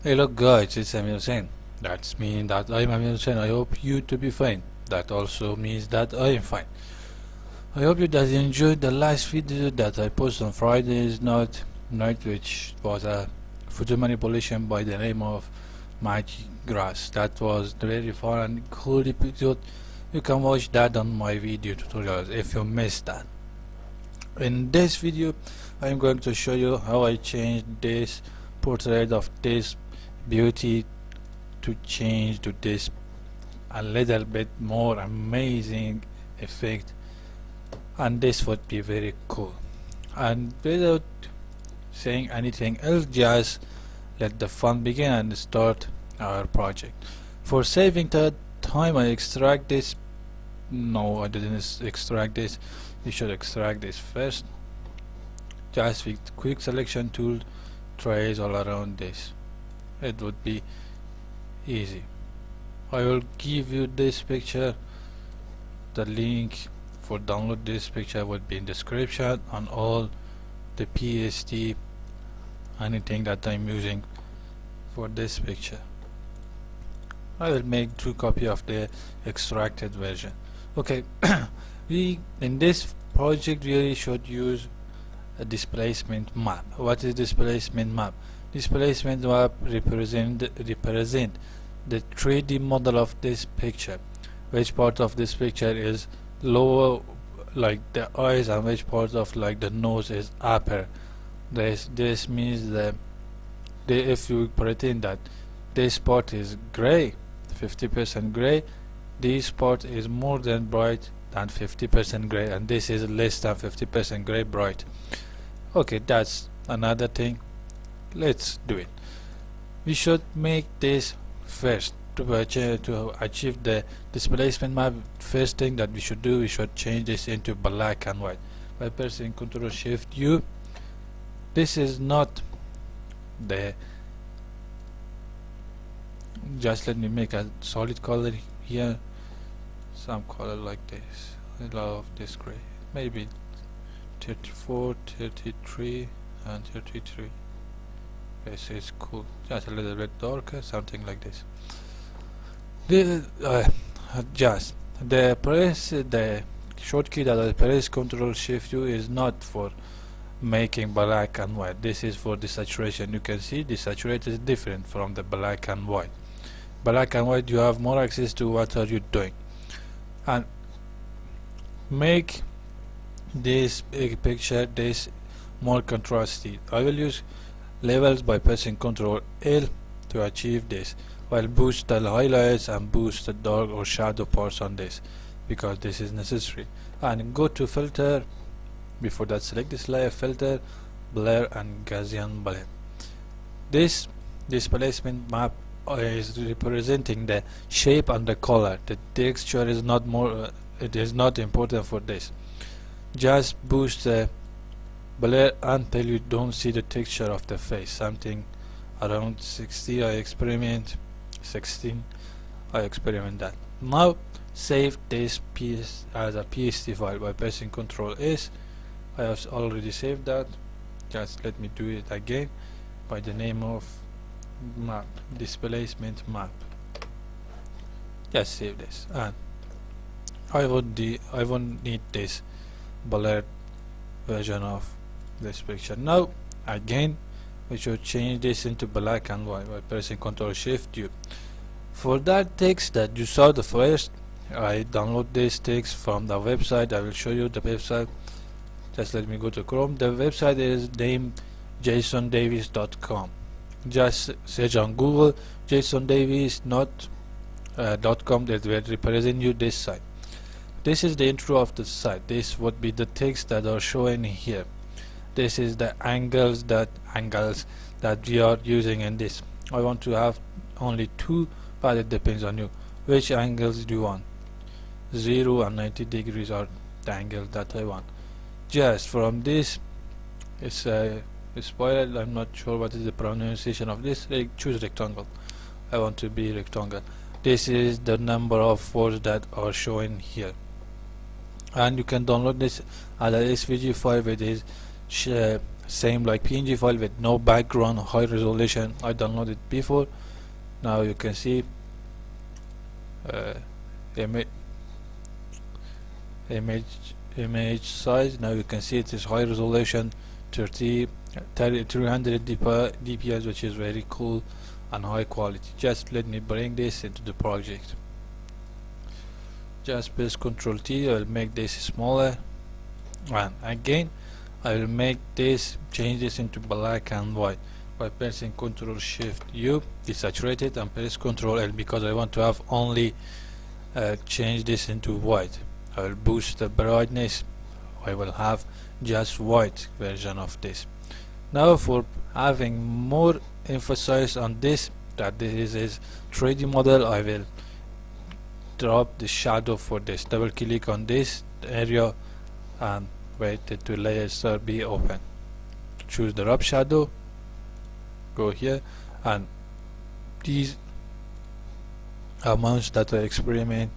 Hello guys, it's Amir Hussain. That means that I'm Amir Hussain. I hope you to be fine. That also means that I am fine. I hope you that enjoyed the last video that I posted on Friday's night, which was a photo manipulation by the name of Magic Grass. That was very fun and cool episode. You can watch that on my video tutorials if you missed that. In this video, I am going to show you how I changed this portrait of this beauty to change to this a little bit more amazing effect, and this would be very cool. And without saying anything else, just let the fun begin and start our project. For saving the time, I extract this. No, I didn't extract this. You should extract this first. Just with quick selection tool, trace all around this. It would be easy. I will give you this picture. The link for download this picture would be in description on all the PSD, anything that I'm using for this picture. I will make 2 copies of the extracted version. Okay, we in this project really should use a displacement map. What is displacement map? Displacement map represent the 3D model of this picture. Which part of this picture is lower, like the eyes, and which part of like the nose is upper. This means that if you pretend that this part is gray, 50% gray, this part is more than bright than 50% gray, and this is less than 50% gray bright. Okay, that's another thing. Let's do it. We should make this first to achieve the displacement map. First thing that we should do, we should change this into black and white by pressing Ctrl Shift U. This is not the, just let me make a solid color here, some color like this. I love this gray, maybe 34, 33 and 33. This is cool. Just a little bit darker, something like this. Just the shortcut that I press Ctrl Shift U is not for making black and white. This is for the saturation. You can see the saturation is different from the black and white. Black and white, you have more access to what are you doing, and make this picture this more contrasty. I will use levels by pressing Ctrl L to achieve this. I'll boost the highlights and boost the dark or shadow parts on this because this is necessary. And go to filter. Before that, select this layer, filter, blur and Gaussian blend. This displacement map is representing the shape and the color. The texture is not more. It is not important for this. Just boost the blur until you don't see the texture of the face. Something around 60. I experiment 16. I experiment that. Now save this piece as a PSD file by pressing Ctrl S. I have already saved that. Just let me do it again by the name of map, displacement map. Just save this, and I won't need this blurred version of this picture. Now again we should change this into black and white by pressing Ctrl Shift U. For that text that you saw the first, I download this text from the website. I will show you the website. Just let me go to Chrome. The website is named jasondavis.com. Just search on Google jasondavis, not .com. That will represent you this site. This is the intro of the site. This would be the text that are showing here. This is the angles that we are using in this. I want to have only 2, but it depends on you. Which angles do you want? 0 and 90 degrees are the angles that I want. Just from this, it's a spiral. I'm not sure what is the pronunciation of this. Choose rectangle. I want to be rectangle. This is the number of words that are showing here, and you can download this as a SVG file with his same like PNG file with no background, high resolution. I downloaded before. Now you can see image size. Now you can see it is high resolution, 300 dpi, which is very cool and high quality. Just let me bring this into the project. Just press Ctrl T. I will make this smaller, and again I will make this, change this into black and white by pressing Ctrl Shift U, desaturate it, and press Ctrl L because I want to have only change this into white. I will boost the brightness. I will have just white version of this. Now for having more emphasis on this, that this is 3D model, I will drop the shadow for this. Double click on this area and wait till layer start be open. Choose the drop shadow, go here, and these amounts that I experiment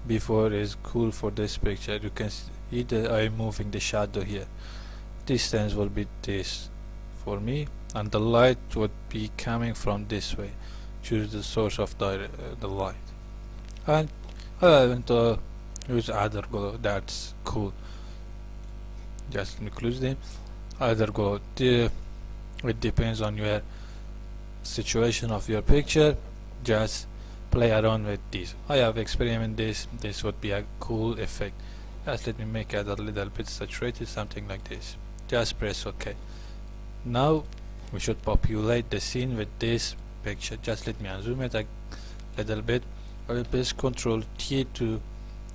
before is cool for this picture. You can see that I'm moving the shadow here. Distance will be this for me, and the light would be coming from this way. Choose the source of the light, and I want to use other glow. That's cool. Just include them. Other glow. It depends on your situation of your picture. Just play around with this. I have experimented this. This would be a cool effect. Just let me make it a little bit saturated, something like this. Just press OK. Now we should populate the scene with this picture. Just let me unzoom it a little bit. I will press Ctrl T to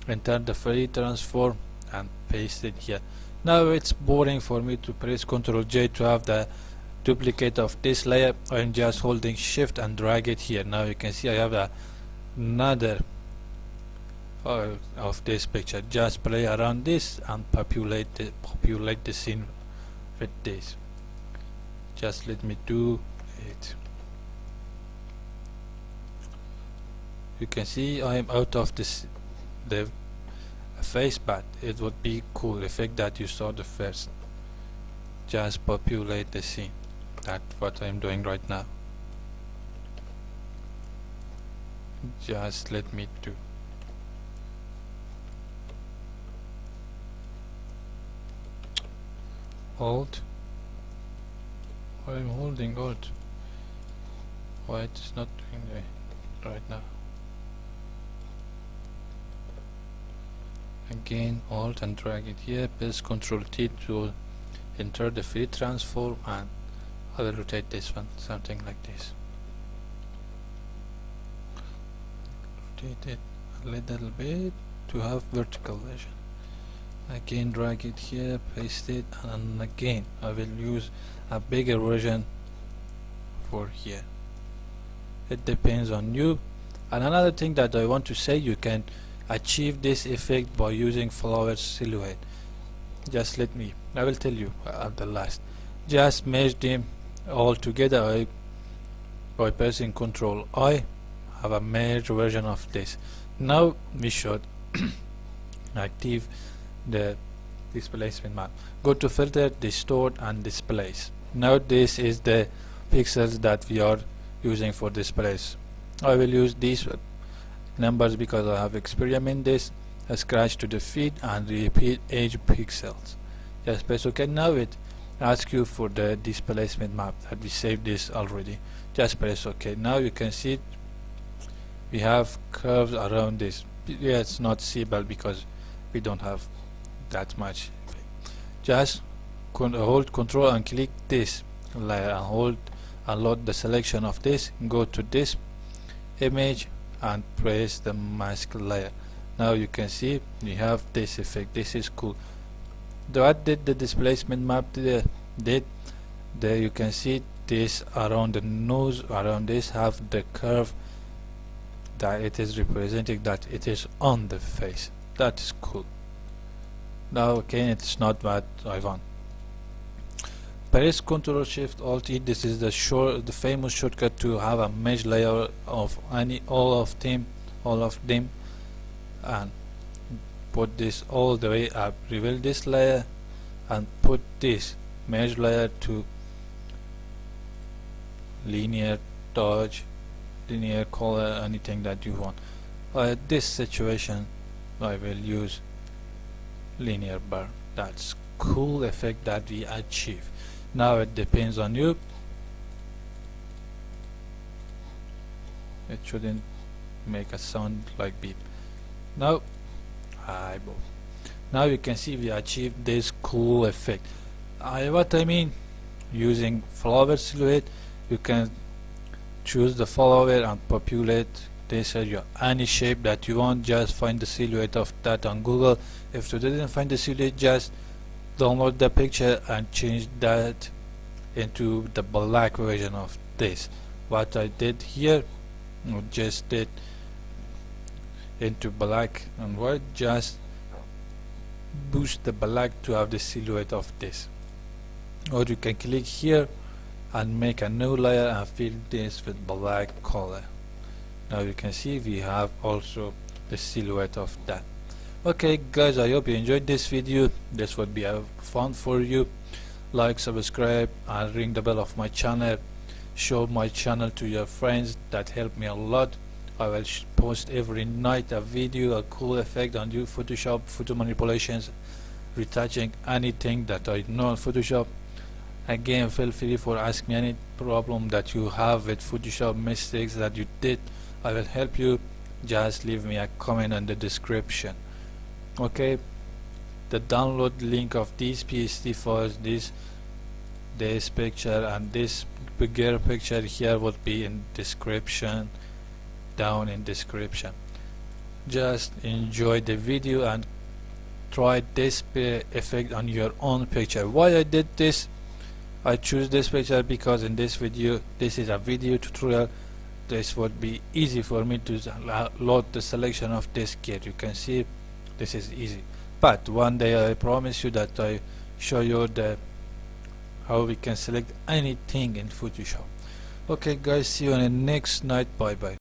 enter the free transform and paste it here. Now it's boring for me to press Ctrl J to have the duplicate of this layer. I'm just holding Shift and drag it here. Now you can see I have another of this picture. Just play around this and populate the scene with this. Just let me do it. You can see I am out of the face, but it would be cool effect that you saw the first. Just populate the scene. That's what I'm doing right now. Just let me do. Alt. I'm holding Alt. Why it is not doing it right now? Again Alt and drag it here. Press Ctrl T to enter the free transform, and I will rotate this one something like this. Rotate it a little bit to have vertical version. Again drag it here, paste it, and again I will use a bigger version for here. It depends on you. And another thing that I want to say, you can achieve this effect by using flower silhouette. Just let me, I will tell you at the last. Just merge them all together by pressing Ctrl I. Have a merged version of this. Now we should active the displacement map. Go to filter, distort, and displace. Now this is the pixels that we are using for displace. I will use these numbers because I have experimented this. Scratch to the feed and repeat age pixels. Just press OK. Now it asks you for the displacement map that we saved this already. Just press OK. Now you can see we have curves around this. Yeah, it's not seeable because we don't have that much. Just hold Control and click this layer and hold and load the selection of this. Go to this image and press the mask layer. Now you can see we have this effect. This is cool. What did the displacement map did? There you can see this around the nose, around this have the curve that it is representing that it is on the face. That is cool. Now again, it's not what I want. Press Ctrl Shift Alt E. This is the famous shortcut to have a mesh layer of all of them, and put this all the way up. Reveal this layer and put this merge layer to linear dodge, linear color, anything that you want. This situation I will use linear bar. That's cool effect that we achieve. Now it depends on you. It shouldn't make a sound like beep. Now now you can see we achieved this cool effect. What I mean, using flower silhouette, you can choose the flower and populate this area. Any shape that you want, just find the silhouette of that on Google. If you didn't find the silhouette, just download the picture and change that into the black version of this. What I did here, I just did into black and white, just boost the black to have the silhouette of this. Or you can click here and make a new layer and fill this with black color. Now you can see we have also the silhouette of that. Okay guys, I hope you enjoyed this video. This would be fun for you. Like, subscribe and ring the bell of my channel. Show my channel to your friends, that help me a lot. I will post every night a video, a cool effect on you Photoshop, photo manipulations, retouching, anything that I know on Photoshop. Again, feel free for ask me any problem that you have with Photoshop, mistakes that you did. I will help you. Just leave me a comment in the description. Okay, the download link of these PSD files, this picture and this bigger picture here will be in description, down in description. Just enjoy the video and try this effect on your own picture. Why I did this? I choose this picture because in this video, this is a video tutorial. This would be easy for me to load the selection of this kit. You can see this is easy, but one day I promise you that I show you how we can select anything in Photoshop. Okay guys, see you on the next night. Bye bye.